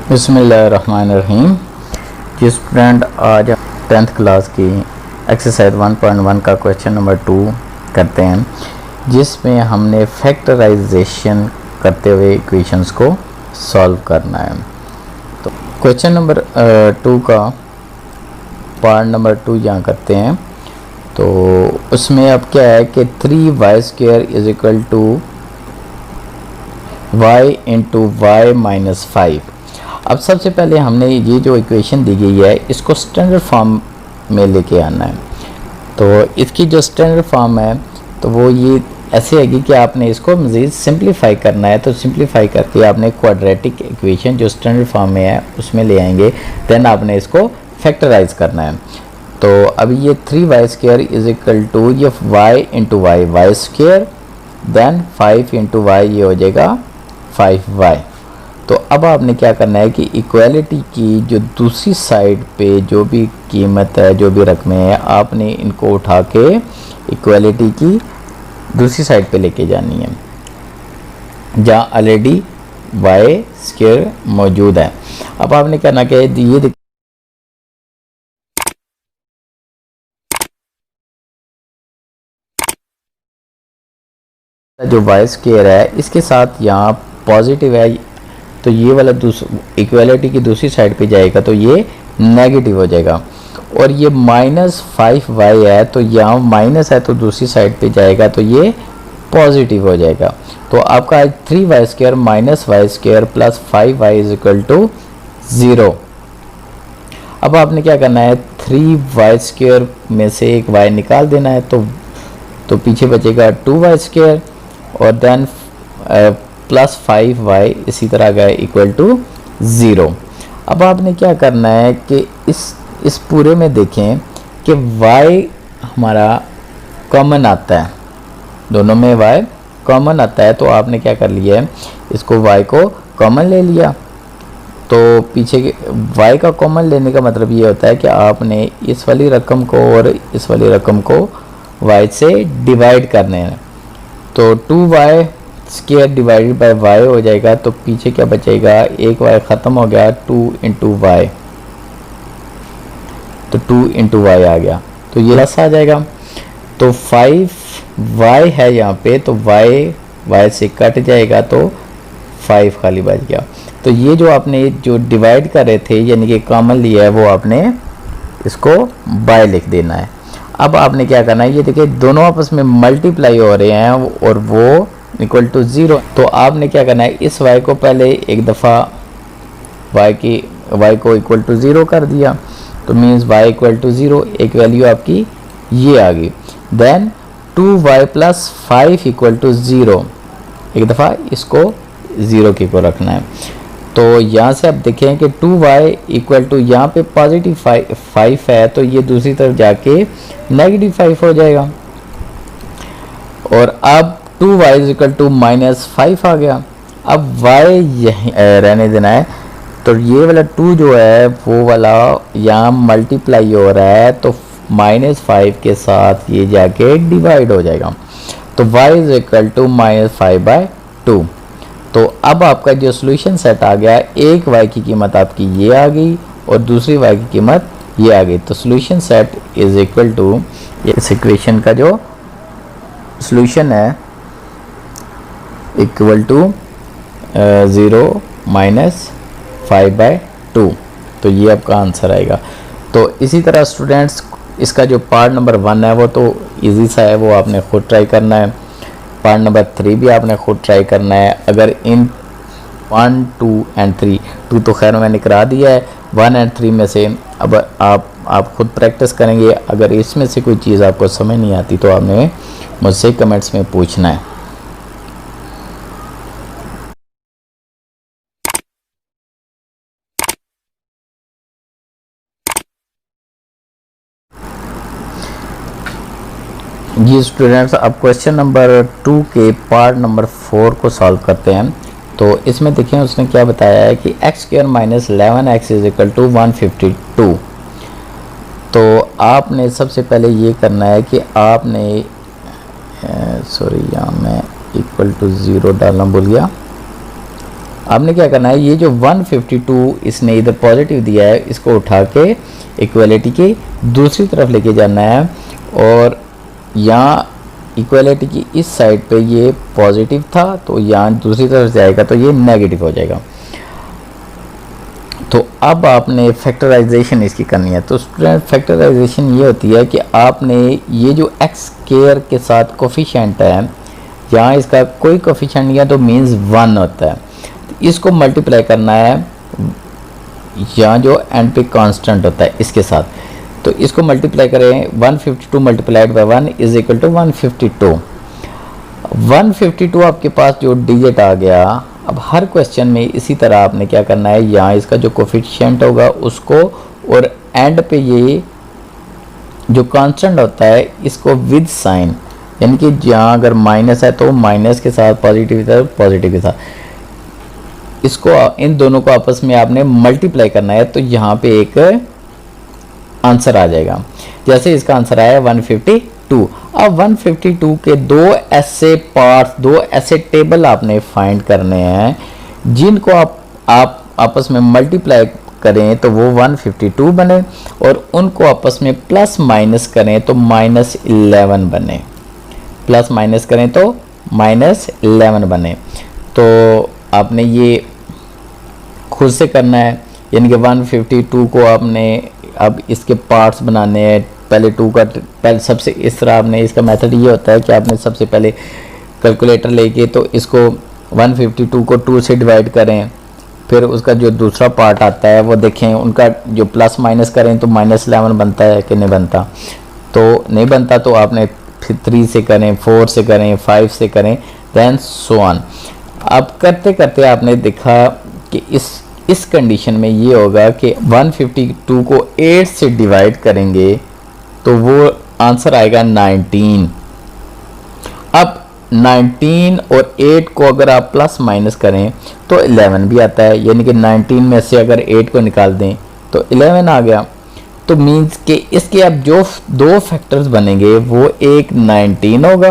बिस्मिल्लाहिर्रहमानिर्रहीम। जी स्टूडेंट, आज 10th class की एक्सरसाइज 1.1 का क्वेश्चन नंबर 2 करते हैं, जिसमें हमने फैक्टराइजेशन करते हुए इक्वेशंस को सॉल्व करना है। तो क्वेश्चन नंबर 2 का पार्ट नंबर 2 यहाँ करते हैं। तो उसमें अब क्या है कि 3y² is equal to y into Y minus 5। अब सबसे पहले हमने ये जो इक्वेशन दी गई है इसको स्टैंडर्ड फॉर्म में लेके आना है। तो इसकी जो स्टैंडर्ड फॉर्म है तो वो ये ऐसे है कि आपने इसको मज़ीद सिंप्लीफाई करना है। तो सिंप्लीफाई करके आपने क्वाड्रेटिक इक्वेशन जो स्टैंडर्ड फॉर्म में है उसमें ले आएंगे, देन आपने इसको फैक्टराइज करना है। तो अभी ये 3y² इज इक्वल टू ये y into Y Y square, then 5 into Y ये हो जाएगा 5y। तो अब आपने क्या करना है कि इक्वालिटी की जो दूसरी साइड पे जो भी कीमत है, जो भी रकमें हैं, आपने इनको उठा के इक्वालिटी की दूसरी साइड पे लेके जानी है जहाँ ऑलरेडी y² मौजूद है। अब आपने करना क्या है, ये जो y² है इसके साथ यहाँ पॉजिटिव है, तो ये वाला इक्वालिटी की दूसरी साइड पे जाएगा तो ये नेगेटिव हो जाएगा। और ये -5y है, तो यहाँ माइनस है तो दूसरी साइड पे जाएगा तो ये पॉजिटिव हो जाएगा। तो आपका 3y² minus y² plus 5y is equal to 0। अब आपने क्या करना है, 3y² में से एक y निकाल देना है, तो पीछे बचेगा 2y² और देन प्लस 5y इसी तरह गया इक्वल टू 0। अब आपने क्या करना है कि इस पूरे में देखें कि y हमारा कॉमन आता है, दोनों में y कॉमन आता है। तो आपने क्या कर लिया है, इसको y को कॉमन ले लिया। तो पीछे के y का कॉमन लेने का मतलब ये होता है कि आपने इस वाली रकम को और इस वाली रकम को y से डिवाइड करने हैं। तो 2y² डिवाइडेड बाय y हो जाएगा, तो पीछे क्या बचेगा, एक y ख़त्म हो गया, 2 इंटू वाई, तो 2 इंटू वाई आ गया, तो ये प्लस आ जाएगा। तो 5y है यहाँ पे, तो y से कट जाएगा तो 5 खाली बच गया। तो ये जो आपने जो डिवाइड कर रहे थे यानी कि कॉमन लिया है वो आपने इसको बाय लिख देना है। अब आपने क्या करना है, ये देखिए दोनों आपस में मल्टीप्लाई हो रहे हैं और वो इक्वल टू 0। तो आपने क्या करना है, इस y को पहले एक दफ़ा y को इक्वल टू 0 कर दिया, तो मीन्स y इक्वल टू 0, एक वैल्यू आपकी ये आ गई। Then 2y plus 5 equal to 0, एक दफ़ा इसको 0 के को रखना है। तो यहाँ से आप देखें कि 2y इक्वल टू यहाँ पे पॉजिटिव 5 है, तो ये दूसरी तरफ जाके नेगेटिव 5 हो जाएगा। और अब 2y इज इक्वल टू -5 आ गया। अब y यहीं रहने देना है, तो ये वाला 2 जो है वो वाला यहाँ मल्टीप्लाई हो रहा है, तो -5 के साथ ये जाके डिवाइड हो जाएगा। तो y इज इक्वल टू -5/2। तो अब आपका जो सोल्यूशन सेट आ गया, एक y की कीमत आपकी ये आ गई और दूसरी y की कीमत ये आ गई। तो solution set is equal to, इस इक्वेशन का जो सोल्यूशन है इक्वल टू 0 -5/2। तो ये आपका आंसर आएगा। तो इसी तरह स्टूडेंट्स, इसका जो पार्ट नंबर 1 है वो तो इजी सा है, वो आपने खुद ट्राई करना है। पार्ट नंबर 3 भी आपने खुद ट्राई करना है। अगर इन 1, 2 एंड 3, 2 तो खैर मैंने करा दिया है, 1 एंड 3 में से अब आप खुद प्रैक्टिस करेंगे। अगर इसमें से कोई चीज़ आपको समझ नहीं आती तो आपने मुझसे कमेंट्स में पूछना है। जी स्टूडेंट्स, अब क्वेश्चन नंबर 2 के पार्ट नंबर 4 को सॉल्व करते हैं। तो इसमें देखें उसने क्या बताया है कि x² minus 11x is equal to 152। तो आपने सबसे पहले ये करना है कि आपने यहाँ मैं इक्वल टू 0 डालना भूल गया। आपने क्या करना है, ये जो 152 इसने इधर पॉजिटिव दिया है, इसको उठा के इक्वलिटी की दूसरी तरफ लेके जाना है, और यहाँ इक्वलिटी की इस साइड पे ये पॉजिटिव था तो यहाँ दूसरी तरफ जाएगा तो ये नेगेटिव हो जाएगा। तो अब आपने फैक्टराइजेशन इसकी करनी है। तो स्टूडेंट फैक्टराइजेशन ये होती है कि आपने ये जो एक्स स्क्वायर के साथ कोफिशिएंट है, यहाँ इसका कोई कोफिशिएंट नहीं है तो मीन्स 1 होता है, तो इसको मल्टीप्लाई करना है यहाँ जो एंड पे कांस्टेंट होता है इसके साथ। तो इसको मल्टीप्लाई करें, 152 multiplied by 1 is equal to 152। 152 आपके पास जो डिजिट आ गया। अब हर क्वेश्चन में इसी तरह आपने क्या करना है, यहाँ इसका जो कोफिशिएंट होगा उसको, और एंड पे ये जो कांस्टेंट होता है इसको विद साइन, यानी कि जहाँ अगर माइनस है तो माइनस के साथ, पॉजिटिव है पॉजिटिव के साथ, इसको इन दोनों को आपस में आपने मल्टीप्लाई करना है। तो यहाँ पे एक आंसर आ जाएगा। जैसे इसका आंसर आया 152। अब 152 के दो ऐसे पार्ट्स, दो ऐसे टेबल आपने फाइंड करने हैं जिनको आप आपस में मल्टीप्लाई करें तो वो 152 बने, और उनको आपस में प्लस माइनस करें तो -11 बने, प्लस माइनस करें तो -11 बने। तो आपने ये खुद से करना है, यानी कि 152 को आपने अब इसके पार्ट्स बनाने हैं। पहले पहले सबसे इस तरह आपने, इसका मेथड ये होता है कि आपने सबसे पहले कैलकुलेटर लेके तो इसको 152 को 2 से डिवाइड करें, फिर उसका जो दूसरा पार्ट आता है वो देखें, उनका जो प्लस माइनस करें तो -11 बनता है कि नहीं बनता। तो नहीं बनता तो आपने फिर 3 से करें, 4 से करें, 5 से करें, देन सो ऑन। अब करते करते आपने देखा कि इस कंडीशन में ये होगा कि 152 को 8 से डिवाइड करेंगे तो वो आंसर आएगा 19। अब 19 और 8 को अगर आप प्लस माइनस करें तो 11 भी आता है, यानी कि 19 में से अगर 8 को निकाल दें तो 11 आ गया। तो मीन्स कि इसके अब जो दो फैक्टर्स बनेंगे वो एक 19 होगा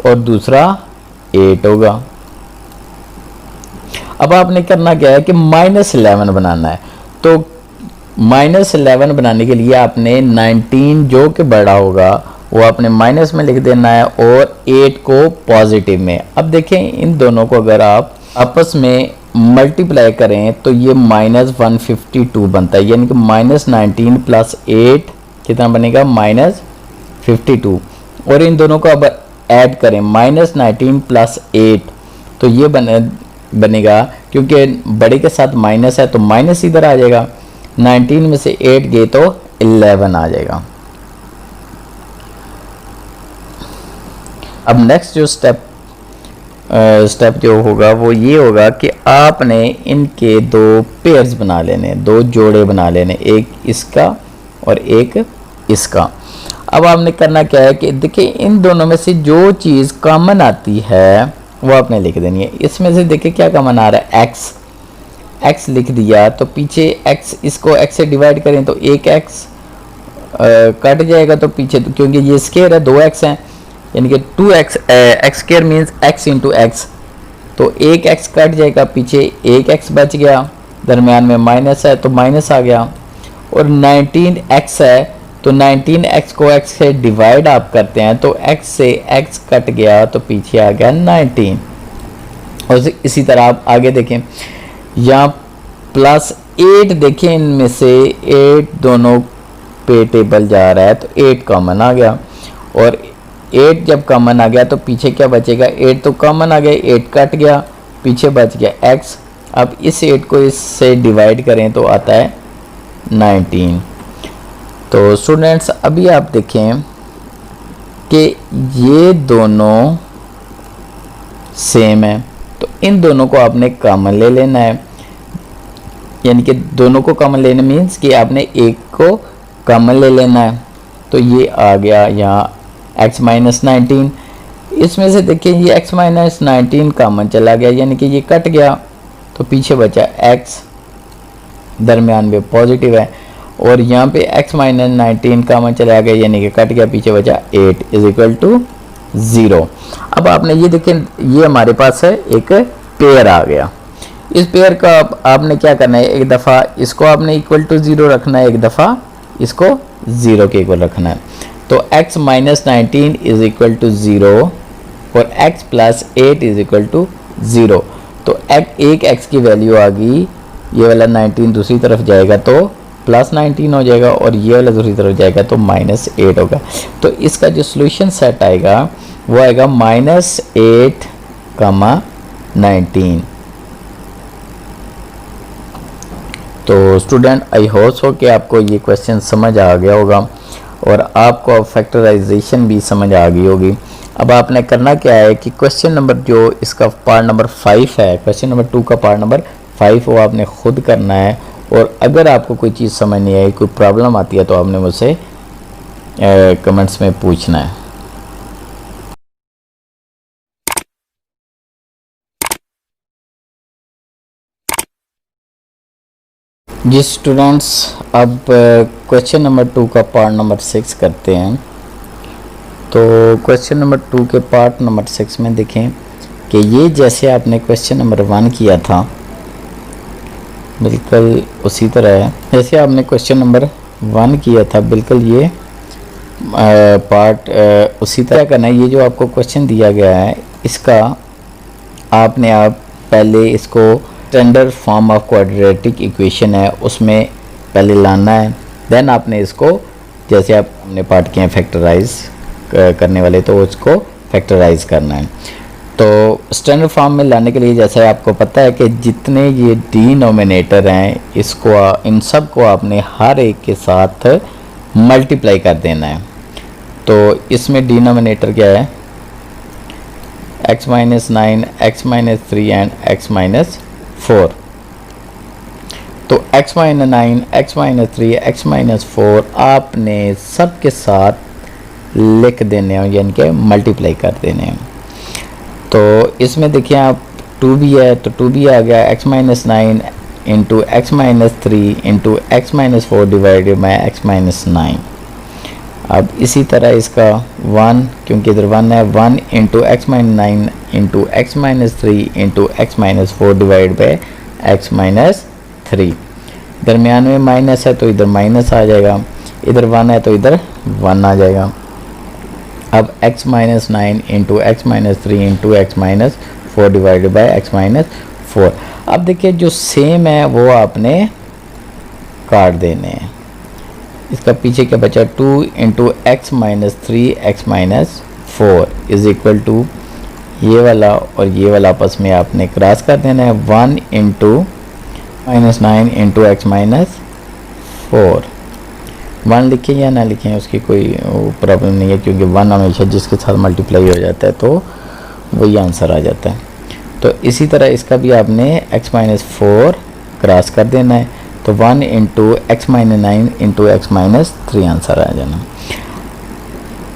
और दूसरा 8 होगा। अब आपने करना क्या है कि -11 बनाना है। तो -11 बनाने के लिए आपने 19 जो कि बड़ा होगा वो आपने माइनस में लिख देना है और 8 को पॉजिटिव में। अब देखें इन दोनों को अगर आप आपस में मल्टीप्लाई करें तो ये -152 बनता है, यानी कि -19 प्लस 8 कितना बनेगा, -52। और इन दोनों को अब ऐड करें, -19 प्लस 8, तो ये बनेगा, क्योंकि बड़े के साथ माइनस है तो माइनस इधर आ जाएगा, 19 में से 8 गए तो 11 आ जाएगा। अब नेक्स्ट जो स्टेप जो होगा वो ये होगा कि आपने इनके दो पेयर्स बना लेने, दो जोड़े बना लेने, एक इसका और एक इसका। अब आपने करना क्या है कि देखिए इन दोनों में से जो चीज़ कॉमन आती है वो आपने लिख देनी है। इसमें से देखिए क्या कॉमन आ रहा है, x लिख दिया तो पीछे x, इसको x से डिवाइड करें तो एक x कट जाएगा, तो पीछे तो क्योंकि ये स्क्वायर है 2x है, यानी कि 2x, x square means x into x, तो एक x कट जाएगा, पीछे एक x बच गया, दरमियान में माइनस है तो माइनस आ गया, और 19x है तो 19x को x से डिवाइड आप करते हैं तो x से x कट गया तो पीछे आ गया 19। और इसी तरह आप आगे देखें, यहाँ +8 देखें, इनमें से 8 दोनों पे टेबल जा रहा है तो 8 कॉमन आ गया, और 8 जब कॉमन आ गया तो पीछे क्या बचेगा, 8 तो कॉमन आ गया, 8 कट गया, पीछे बच गया x। अब इस 8 को इससे डिवाइड करें तो आता है 19। तो स्टूडेंट्स अभी आप देखें कि ये दोनों सेम है, तो इन दोनों को आपने कॉमन ले लेना है, यानी कि दोनों को कॉमन लेना मीन्स कि आपने एक को कॉमन ले लेना है। तो ये आ गया यहाँ x माइनस 19, इसमें से देखिए ये x माइनस 19 कॉमन चला गया, यानी कि ये कट गया, तो पीछे बचा x, दरमियान में पॉजिटिव है, और यहाँ पे x माइनस 19 कॉमन चला गया, यानी कि कट गया, पीछे बचा 8 इज इक्वल टू 0। अब आपने ये देखें, ये हमारे पास है एक पेयर आ गया। इस पेयर का आपने क्या करना है, एक दफ़ा इसको आपने इक्वल टू 0 रखना है, एक दफ़ा इसको 0 के इक्वल रखना है। तो x minus 19 is equal to 0 और x plus 8 is equal to 0। तो एक x की वैल्यू आ गई, ये वाला 19 दूसरी तरफ जाएगा तो प्लस 19 हो जाएगा और ये वाला दूसरी तरफ जाएगा तो माइनस 8 होगा। तो इसका जो सोल्यूशन सेट आएगा वो आएगा -8, 19। तो स्टूडेंट आई होप हो कि आपको ये क्वेश्चन समझ आ गया होगा और आपको फैक्टराइजेशन भी समझ आ गई होगी। अब आपने करना क्या है कि क्वेश्चन नंबर जो इसका पार्ट नंबर 5 है, क्वेश्चन नंबर 2 का पार्ट नंबर 5 वो आपने खुद करना है। और अगर आपको कोई चीज़ समझ नहीं आई, कोई प्रॉब्लम आती है तो आपने मुझसे कमेंट्स में पूछना है। जी स्टूडेंट्स, अब क्वेश्चन नंबर 2 का पार्ट नंबर 6 करते हैं। तो क्वेश्चन नंबर 2 के पार्ट नंबर 6 में देखें कि ये जैसे आपने क्वेश्चन नंबर 1 किया था बिल्कुल उसी तरह है जैसे आपने क्वेश्चन नंबर 1 किया था, बिल्कुल ये पार्ट उसी तरह करना है। ये जो आपको क्वेश्चन दिया गया है इसका आपने आप पहले इसको standard form of quadratic equation है उसमें पहले लाना है, देन आपने इसको जैसे आपने पार्ट किए हैं फैक्टराइज करने वाले तो उसको फैक्टराइज करना है। तो स्टैंडर्ड फॉर्म में लाने के लिए जैसे आपको पता है कि जितने ये डिनोमिनेटर हैं इसको इन सब को आपने हर एक के साथ मल्टीप्लाई कर देना है। तो इसमें डिनोमिनेटर क्या है, x minus 9, x minus 3 and x minus 4। तो x minus 9, x minus 3, x minus 4 आपने सब के साथ लिख देने हैं, यानी कि मल्टीप्लाई कर देने हैं। तो इसमें देखिए आप 2 भी है तो 2 भी आ गया, x minus 9 into X minus 3 into X minus 4 divided by x minus 9। अब इसी तरह इसका 1, क्योंकि इधर 1 है, 1 into X minus 9 into X minus 3 into X minus 4 divide by x minus 3। दरमियान में माइनस है तो इधर माइनस आ जाएगा, इधर 1 है तो इधर 1 आ जाएगा। अब x minus 9 into X minus 3 into X minus 4 divided by x minus 4। अब देखिए जो सेम है वो आपने काट देने हैं। इसका पीछे क्या बचा, 2 into X minus 3 X minus 4 is equal to ये वाला और ये वाला आपस में आपने क्रॉस कर देना है, 1 into minus 9 into X minus 4। 1 लिखें या ना लिखें उसकी कोई प्रॉब्लम नहीं है, क्योंकि 1 हमेशा जिसके साथ मल्टीप्लाई हो जाता है तो वही आंसर आ जाता है। तो इसी तरह इसका भी आपने x माइनस 4 क्रॉस कर देना है, तो 1 into X minus 9 into X minus 3 answer आ जाना।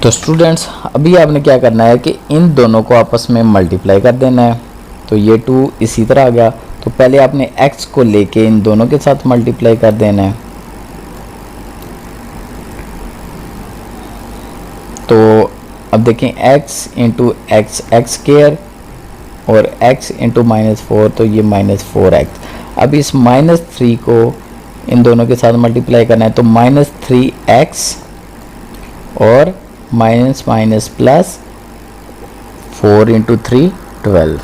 तो स्टूडेंट्स अभी आपने क्या करना है कि इन दोनों को आपस में मल्टीप्लाई कर देना है। तो ये 2 इसी तरह आ गया, तो पहले आपने x को लेके इन दोनों के साथ मल्टीप्लाई कर देना है। तो अब देखें x into x x square और x इंटू माइनस 4 तो ये माइनस 4x। अब इस माइनस 3 को इन दोनों के साथ मल्टीप्लाई करना है, तो माइनस 3x और minus minus plus 4 into 3 12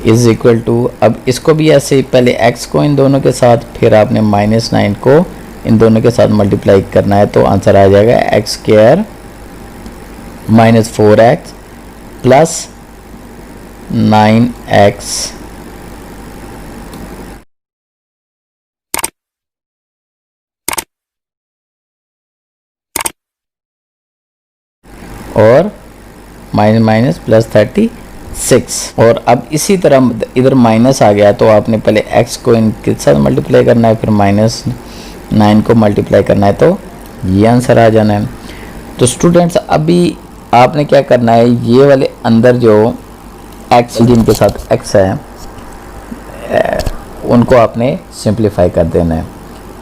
is equal to, अब इसको भी ऐसे पहले x को इन दोनों के साथ, फिर आपने माइनस 9 को इन दोनों के साथ मल्टीप्लाई करना है, तो आंसर आ जाएगा x square minus 4x plus 9x और माइनस माइनस प्लस 36। और अब इसी तरह इधर माइनस आ गया तो आपने पहले x को इनके साथ मल्टीप्लाई करना है, फिर माइनस 9 को मल्टीप्लाई करना है, तो ये आंसर आ जाना है। तो स्टूडेंट्स अभी आपने क्या करना है, ये वाले अंदर जो x जिनके साथ x है उनको आपने सिंप्लीफाई कर देना है,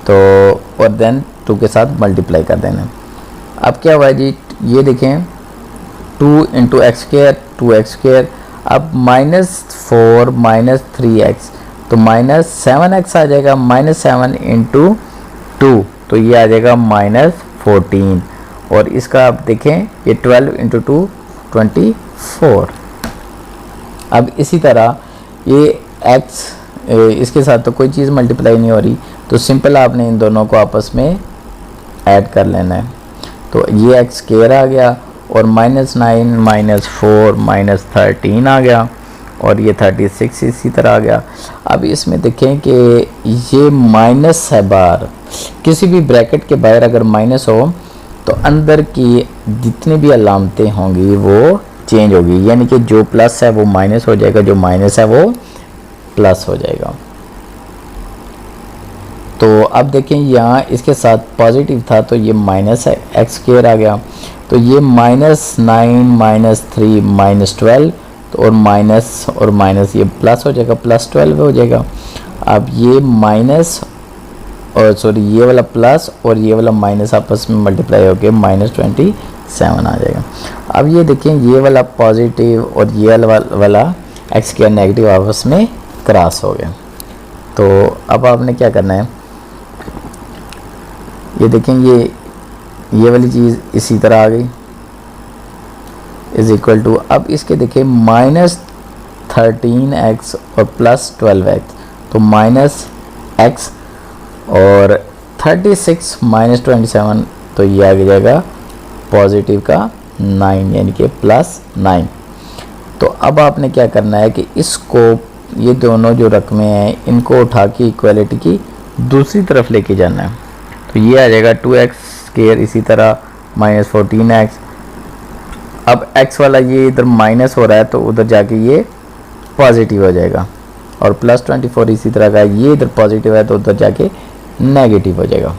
तो और देन 2 के साथ मल्टीप्लाई कर देना है। अब क्या हुआ जी, ये देखें 2 into x square 2x square. अब -4 -3x तो -7x आ जाएगा, -7 इंटू 2 तो ये आ जाएगा -14, और इसका आप देखें ये 12 इंटू 2 24। अब इसी तरह ये x इसके साथ तो कोई चीज़ मल्टीप्लाई नहीं हो रही, तो सिंपल आपने इन दोनों को आपस में ऐड कर लेना है। तो ये x स्क्वायर आ गया और -9 -4 -13 आ गया, और ये 36 इसी तरह आ गया। अब इसमें देखें कि ये माइनस है बाहर, किसी भी ब्रैकेट के बाहर अगर माइनस हो तो अंदर की जितनी भी अलामतें होंगी वो चेंज होगी, यानी कि जो प्लस है वो माइनस हो जाएगा, जो माइनस है वो प्लस हो जाएगा। तो अब देखें यहाँ इसके साथ पॉजिटिव था तो ये माइनस है, एक्स स्क्वायर आ गया, तो ये -9 -3 -12 तो और माइनस ये प्लस हो जाएगा, +12 हो जाएगा। अब ये माइनस और सॉरी ये वाला प्लस और ये वाला माइनस आपस में मल्टीप्लाई होकर -27 आ जाएगा। अब ये देखें ये वाला पॉजिटिव और ये वाला एक्स स्क्वायर नेगेटिव आपस में क्रॉस हो गया। तो अब आपने क्या करना है, ये देखें ये वाली चीज़ इसी तरह आ गई इज इक्वल टू, अब इसके देखें -13x और +12x तो -x और 36 -27 तो ये आ जाएगा पॉजिटिव का 9 यानी कि +9। तो अब आपने क्या करना है कि इसको ये दोनों जो रकमें हैं इनको उठा के इक्वालिटी की दूसरी तरफ लेके जाना है। तो ये आ जाएगा 2x स्क्वायर, इसी तरह -14x। अब x वाला ये इधर माइनस हो रहा है तो उधर जाके ये पॉजिटिव हो जाएगा, और +24 इसी तरह का, ये इधर पॉजिटिव है तो उधर जाके नेगेटिव हो जाएगा।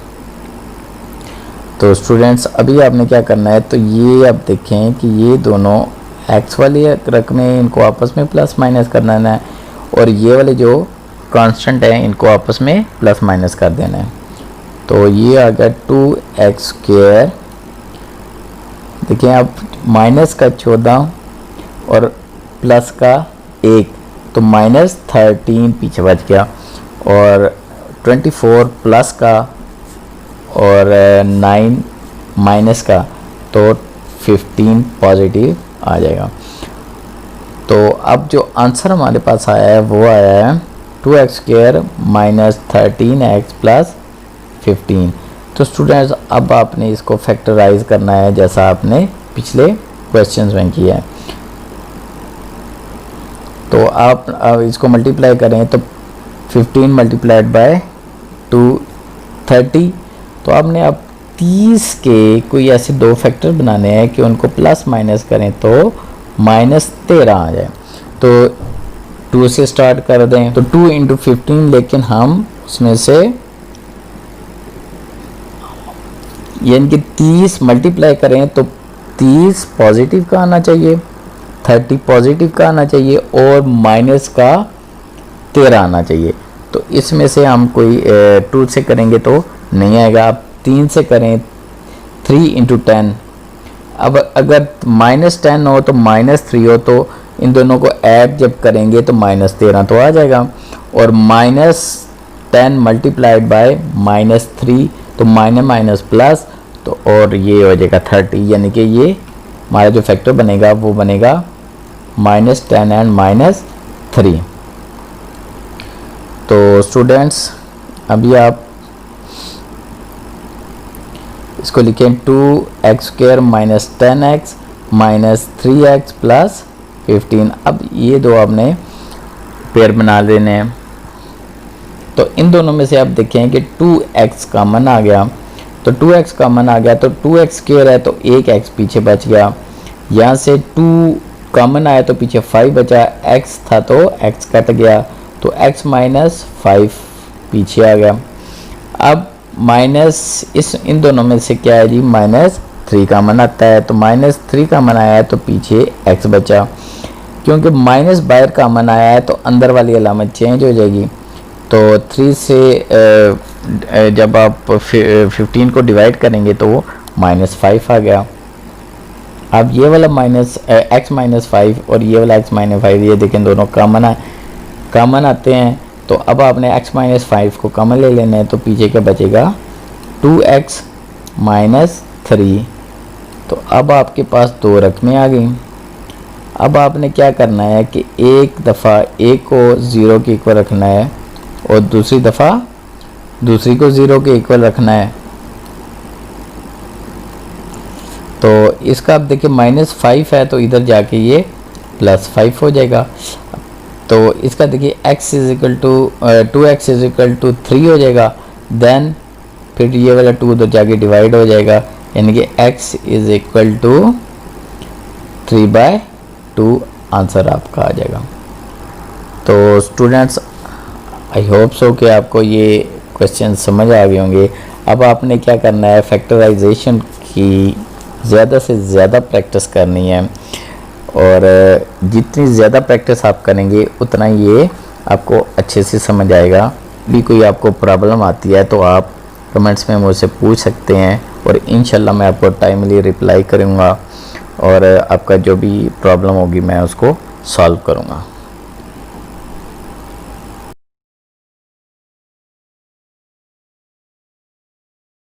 तो स्टूडेंट्स अभी आपने क्या करना है, तो ये आप देखें कि ये दोनों x वाली रकमें इनको आपस में प्लस माइनस करना है, और ये वाले जो कांस्टेंट हैं इनको आपस में प्लस माइनस कर देना है। तो ये आ गया 2x स्क्वायर, देखिए आप माइनस का 14 और प्लस का 1 तो -13 पीछे बच गया, और 24 प्लस का और 9 माइनस का तो 15 पॉजिटिव आ जाएगा। तो अब जो आंसर हमारे पास आया है वो आया है 2x स्क्वायर -13x + 15। तो स्टूडेंट्स अब आपने इसको फैक्टराइज करना है जैसा आपने पिछले क्वेश्चंस में किया है। तो आप इसको मल्टीप्लाई करें तो 15 मल्टीप्लाइड बाय 230, तो आपने अब 30 के कोई ऐसे दो फैक्टर बनाने हैं कि उनको प्लस माइनस करें तो -13 आ जाए। तो 2 से स्टार्ट कर दें तो 2 × 15, लेकिन हम उसमें से यानी कि 30 मल्टीप्लाई करें तो 30 पॉजिटिव का आना चाहिए, 30 पॉजिटिव का आना चाहिए और माइनस का 13 आना चाहिए। तो इसमें से हम कोई 2 से करेंगे तो नहीं आएगा, आप 3 से करें 3 × 10। अब अगर -10 हो तो -3 हो तो इन दोनों को ऐड जब करेंगे तो -13 तो आ जाएगा, और -10 मल्टीप्लाइड बाय -3 तो माइनस प्लस तो और ये हो जाएगा 30, यानी कि ये हमारा जो फैक्टर बनेगा वो बनेगा -10 एंड -3। तो स्टूडेंट्स अभी आप इसको लिखें 2x स्क्वायर -10x -3x + 15। अब ये दो आपने पेयर बना देने हैं। तो इन दोनों में से आप देखें कि 2x कॉमन आ गया, तो 2x कॉमन आ गया तो 2x स्क्वायर है तो 1x पीछे बच गया, यहाँ से 2 कॉमन आया तो पीछे 5 बचा, x था तो x कट गया तो x -5 पीछे आ गया। अब माइनस इन दोनों में से क्या है जी, -3 कॉमन आता है, तो -3 कॉमन आया है तो पीछे x बचा, क्योंकि माइनस बाहर कॉमन आया है तो अंदर वाली अलामत चेंज हो जाएगी। तो 3 से जब आप 15 को डिवाइड करेंगे तो वो -5 आ गया। अब ये वाला माइनस एक्स माइनस 5 और ये वाला एक्स माइनस 5 ये देखें दोनों कॉमन आते हैं। तो अब आपने x माइनस 5 को कॉमन ले लेना है, तो पीछे क्या बचेगा 2x माइनस 3। तो अब आपके पास दो रकमें आ गई। अब आपने क्या करना है कि एक दफ़ा एक को 0 के इक्वल रखना है और दूसरी दफ़ा दूसरी को 0 के इक्वल रखना है। तो इसका अब देखिए -5 है तो इधर जाके ये +5 हो जाएगा। तो इसका देखिए x is equal to 2x is equal to 3 हो जाएगा। देन फिर ये वाला 2 उधर जाके डिवाइड हो जाएगा, यानी कि x is equal to 3/2 answer आपका आ जाएगा। तो स्टूडेंट्स आई होप सो कि आपको ये क्वेश्चन समझ आ गए होंगे। अब आपने क्या करना है, फैक्टराइजेशन की ज़्यादा से ज़्यादा प्रैक्टिस करनी है और जितनी ज़्यादा प्रैक्टिस आप करेंगे उतना ये आपको अच्छे से समझ आएगा। भी कोई आपको प्रॉब्लम आती है तो आप कमेंट्स में मुझसे पूछ सकते हैं और इंशाल्लाह मैं आपको टाइमली रिप्लाई करूँगा और आपका जो भी प्रॉब्लम होगी मैं उसको सॉल्व करूँगा।